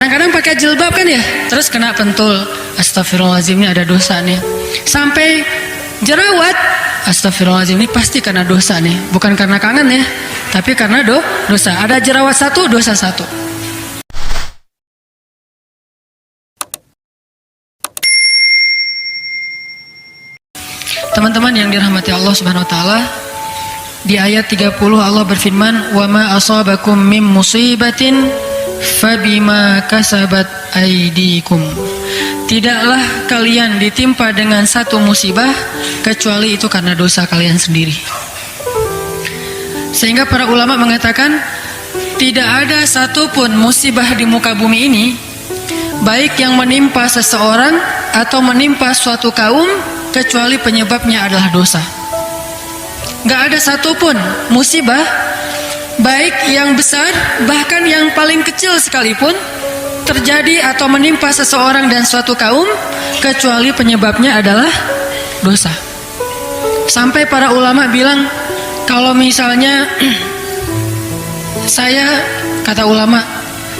Kadang-kadang pakai jilbab kan ya, terus kena pentul, astagfirullahaladzim, ini ada dosa nih. Sampai jerawat, astagfirullahaladzim, ini pasti karena dosa nih. Bukan karena kangen ya, tapi karena dosa. Ada jerawat satu, dosa satu. Teman-teman yang dirahmati Allah Subhanahu wa taala, di ayat 30 Allah berfirman, "Wa ma asabakum mim musibatin fabima kasabat aydikum." Tidaklah kalian ditimpa dengan satu musibah kecuali itu karena dosa kalian sendiri. Sehingga para ulama mengatakan tidak ada satupun musibah di muka bumi ini, baik yang menimpa seseorang atau menimpa suatu kaum, kecuali penyebabnya adalah dosa. Gak ada satupun musibah, baik yang besar bahkan yang paling kecil sekalipun, terjadi atau menimpa seseorang dan suatu kaum, kecuali penyebabnya adalah dosa. Sampai para ulama bilang, kalau misalnya saya, kata ulama,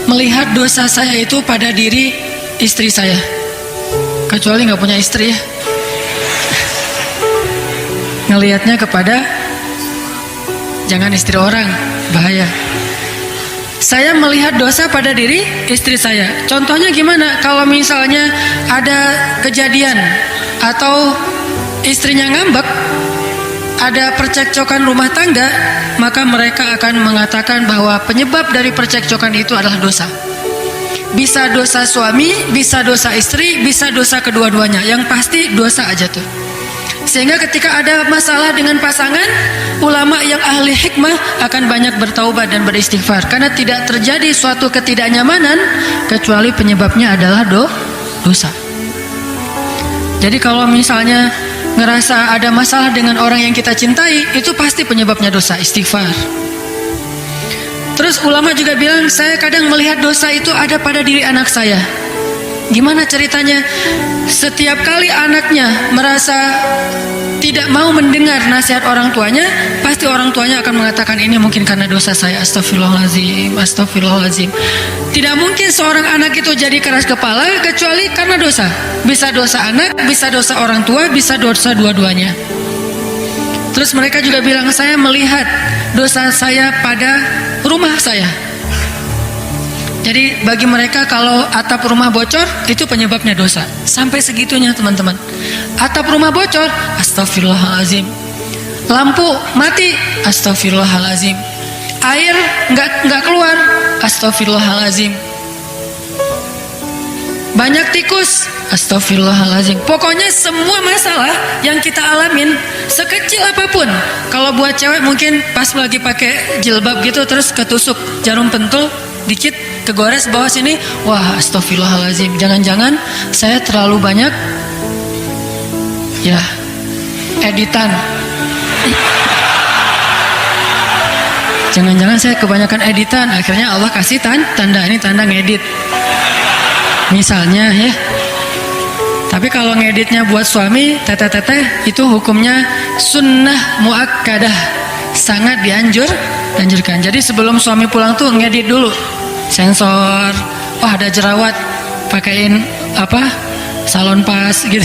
melihat dosa saya itu pada diri istri saya, kecuali gak punya istri ya, ngelihatnya kepada, jangan istri orang, bahaya. Saya melihat dosa pada diri istri saya. Contohnya gimana? Kalau misalnya ada kejadian atau istrinya ngambek, ada percekcokan rumah tangga, maka mereka akan mengatakan bahwa penyebab dari percekcokan itu adalah dosa. Bisa dosa suami, bisa dosa istri, bisa dosa kedua-duanya. Yang pasti dosa aja tuh. Sehingga ketika ada masalah dengan pasangan, ulama yang ahli hikmah akan banyak bertaubat dan beristighfar, karena tidak terjadi suatu ketidaknyamanan kecuali penyebabnya adalah dosa. Jadi kalau misalnya ngerasa ada masalah dengan orang yang kita cintai, itu pasti penyebabnya dosa, istighfar. Terus ulama juga bilang, saya kadang melihat dosa itu ada pada diri anak saya. Gimana ceritanya? Setiap kali anaknya merasa tidak mau mendengar nasihat orang tuanya, pasti orang tuanya akan mengatakan, ini mungkin karena dosa saya, astagfirullahaladzim, astagfirullahaladzim. Tidak mungkin seorang anak itu jadi keras kepala kecuali karena dosa. Bisa dosa anak, bisa dosa orang tua, bisa dosa dua-duanya. Terus mereka juga bilang, saya melihat dosa saya pada rumah saya. Jadi bagi mereka kalau atap rumah bocor, itu penyebabnya dosa. Sampai segitunya teman-teman. Atap rumah bocor, astagfirullahaladzim. Lampu mati, astagfirullahaladzim. Air nggak keluar, astagfirullahaladzim. Banyak tikus, astagfirullahaladzim. Pokoknya semua masalah yang kita alamin, sekecil apapun. Kalau buat cewek mungkin pas lagi pakai jilbab gitu, terus ketusuk jarum pentul dikit, kegores bawah sini, wah astagfirullahaladzim, jangan-jangan saya terlalu banyak ya editan, jangan-jangan saya kebanyakan editan, akhirnya Allah kasih tanda, ini tanda ngedit misalnya ya. Tapi kalau ngeditnya buat suami, teteh-teteh, itu hukumnya sunnah muakkadah, sangat dianjurkan. Jadi sebelum suami pulang tuh ngedit dulu, sensor, wah ada jerawat, pakein apa, salon pas gitu.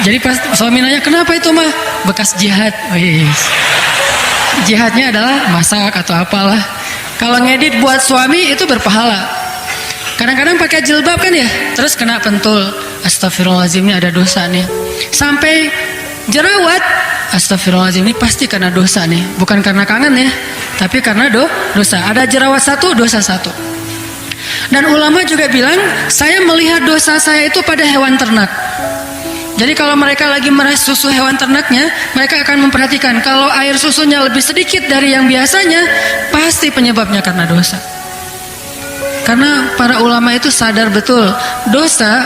Jadi pas suami nanya, kenapa itu mah? Bekas jihad. Jihadnya adalah masak atau apalah. Kalau ngedit buat suami itu berpahala. Kadang-kadang pakai jilbab kan ya, terus kena pentul, astagfirullahaladzim, ini ada dosa nih. Sampai jerawat, astagfirullahaladzim, ini pasti karena dosa nih. Bukan karena kangen ya, tapi karena dosa. Ada jerawat satu, dosa satu. Dan ulama juga bilang, saya melihat dosa saya itu pada hewan ternak. Jadi kalau mereka lagi meras susu hewan ternaknya, mereka akan memperhatikan, kalau air susunya lebih sedikit dari yang biasanya, pasti penyebabnya karena dosa. Karena para ulama itu sadar betul, dosa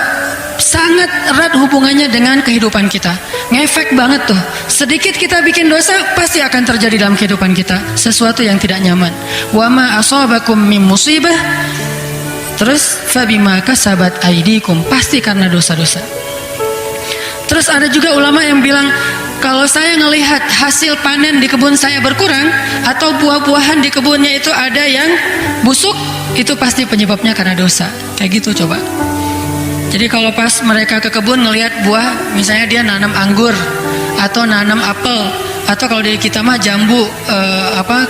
sangat erat hubungannya dengan kehidupan kita. Ngefek banget tuh. Sedikit kita bikin dosa, pasti akan terjadi dalam kehidupan kita sesuatu yang tidak nyaman. Wa ma asabakum mim musibah, terus fabima kasabat aydikum, pasti karena dosa-dosa. Terus ada juga ulama yang bilang, kalau saya ngelihat hasil panen di kebun saya berkurang atau buah-buahan di kebunnya itu ada yang busuk, itu pasti penyebabnya karena dosa. Kayak gitu coba. Jadi kalau pas mereka ke kebun ngelihat buah, misalnya dia nanam anggur atau nanam apel, atau kalau di kita mah jambu,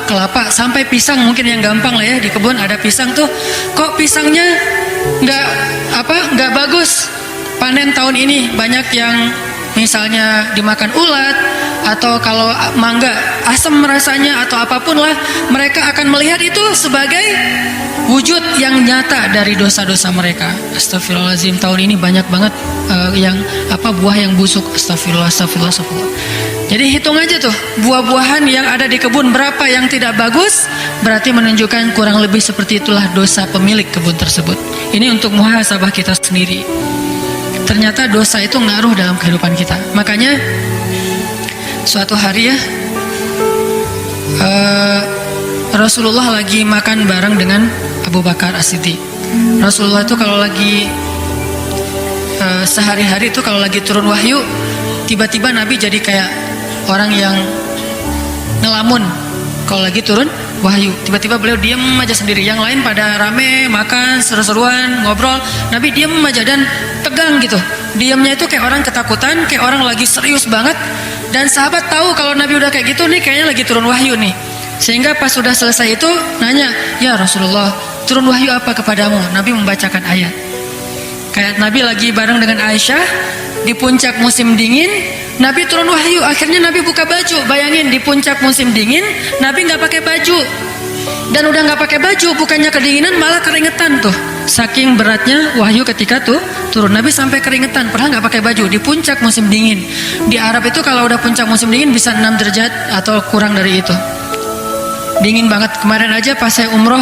kelapa, sampai pisang mungkin yang gampang lah ya, di kebun ada pisang tuh, kok pisangnya nggak bagus panen tahun ini, banyak yang misalnya dimakan ulat, atau kalau mangga asam rasanya atau apapun lah, mereka akan melihat itu sebagai wujud yang nyata dari dosa-dosa mereka. Astagfirullahaladzim, tahun ini banyak banget buah yang busuk. Astagfirullah. Jadi hitung aja tuh buah-buahan yang ada di kebun berapa yang tidak bagus, berarti menunjukkan kurang lebih seperti itulah dosa pemilik kebun tersebut. Ini untuk muhasabah kita sendiri. Ternyata dosa itu ngaruh dalam kehidupan kita. Makanya suatu hari ya, Rasulullah lagi makan bareng dengan Abu Bakar As-Siddiq. Rasulullah itu kalau lagi sehari-hari itu kalau lagi turun wahyu, tiba-tiba Nabi jadi kayak orang yang ngelamun. Kalau lagi turun wahyu, tiba-tiba beliau diam aja sendiri. Yang lain pada rame makan, seru-seruan, ngobrol, Nabi diam aja dan tegang gitu. Diamnya itu kayak orang ketakutan, kayak orang lagi serius banget. Dan sahabat tahu kalau Nabi udah kayak gitu nih, kayaknya lagi turun wahyu nih. Sehingga pas sudah selesai itu nanya, "Ya Rasulullah, turun wahyu apa kepadamu?" Nabi membacakan ayat. Kayak Nabi lagi bareng dengan Aisyah di puncak musim dingin, Nabi turun wahyu, akhirnya Nabi buka baju. Bayangin di puncak musim dingin, Nabi nggak pakai baju. Dan udah nggak pakai baju, bukannya kedinginan malah keringetan tuh. Saking beratnya wahyu ketika tuh turun, Nabi sampai keringetan, padahal nggak pakai baju di puncak musim dingin. Di Arab itu kalau udah puncak musim dingin bisa 6 derajat atau kurang dari itu. Dingin banget. Kemarin aja pas saya umroh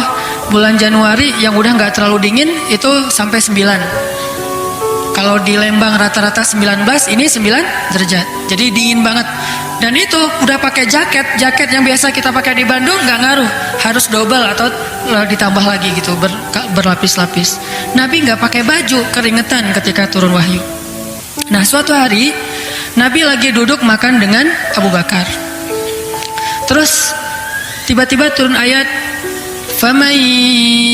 bulan Januari yang udah nggak terlalu dingin itu sampai 9. Kalau di Lembang rata-rata 19, ini 9 derajat. Jadi dingin banget. Dan itu udah pakai jaket yang biasa kita pakai di Bandung nggak ngaruh, harus double atau ditambah lagi gitu, berlapis-lapis. Nabi nggak pakai baju, keringetan ketika turun wahyu. Nah suatu hari Nabi lagi duduk makan dengan Abu Bakar. Terus tiba-tiba turun ayat, فَمَنْ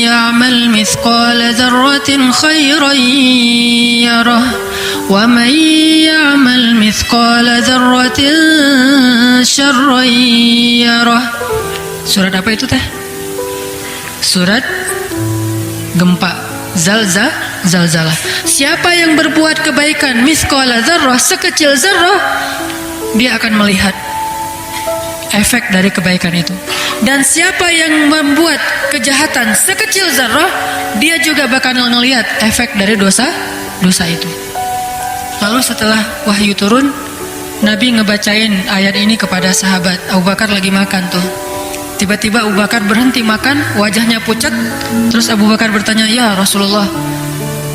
يَعْمَلْ مِثْقَالَ ذَرَّةٍ خَيْرًا يَرَهُ وَمَنْ يَعْمَلْ مِثْقَالَ ذَرَّةٍ شَرًّا يَرَهُ. Surat apa itu teh? Surat gempa, zalzalah. Siapa yang berbuat kebaikan mithqala dzarrah, sekecil zarrah, dia akan melihat efek dari kebaikan itu. Dan siapa yang membuat kejahatan sekecil zarrah, dia juga bakal ngelihat efek dari dosa itu. Lalu setelah wahyu turun, Nabi ngebacain ayat ini kepada sahabat. Abu Bakar lagi makan tuh. Tiba-tiba Abu Bakar berhenti makan, wajahnya pucat. Terus Abu Bakar bertanya, "Ya Rasulullah,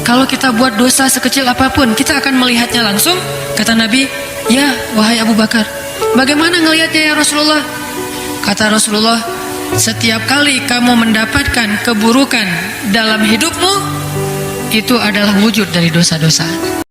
kalau kita buat dosa sekecil apapun, kita akan melihatnya langsung?" Kata Nabi, "Ya wahai Abu Bakar, bagaimana ngelihatnya ya Rasulullah?" Kata Rasulullah, "Setiap kali kamu mendapatkan keburukan dalam hidupmu, itu adalah wujud dari dosa-dosa."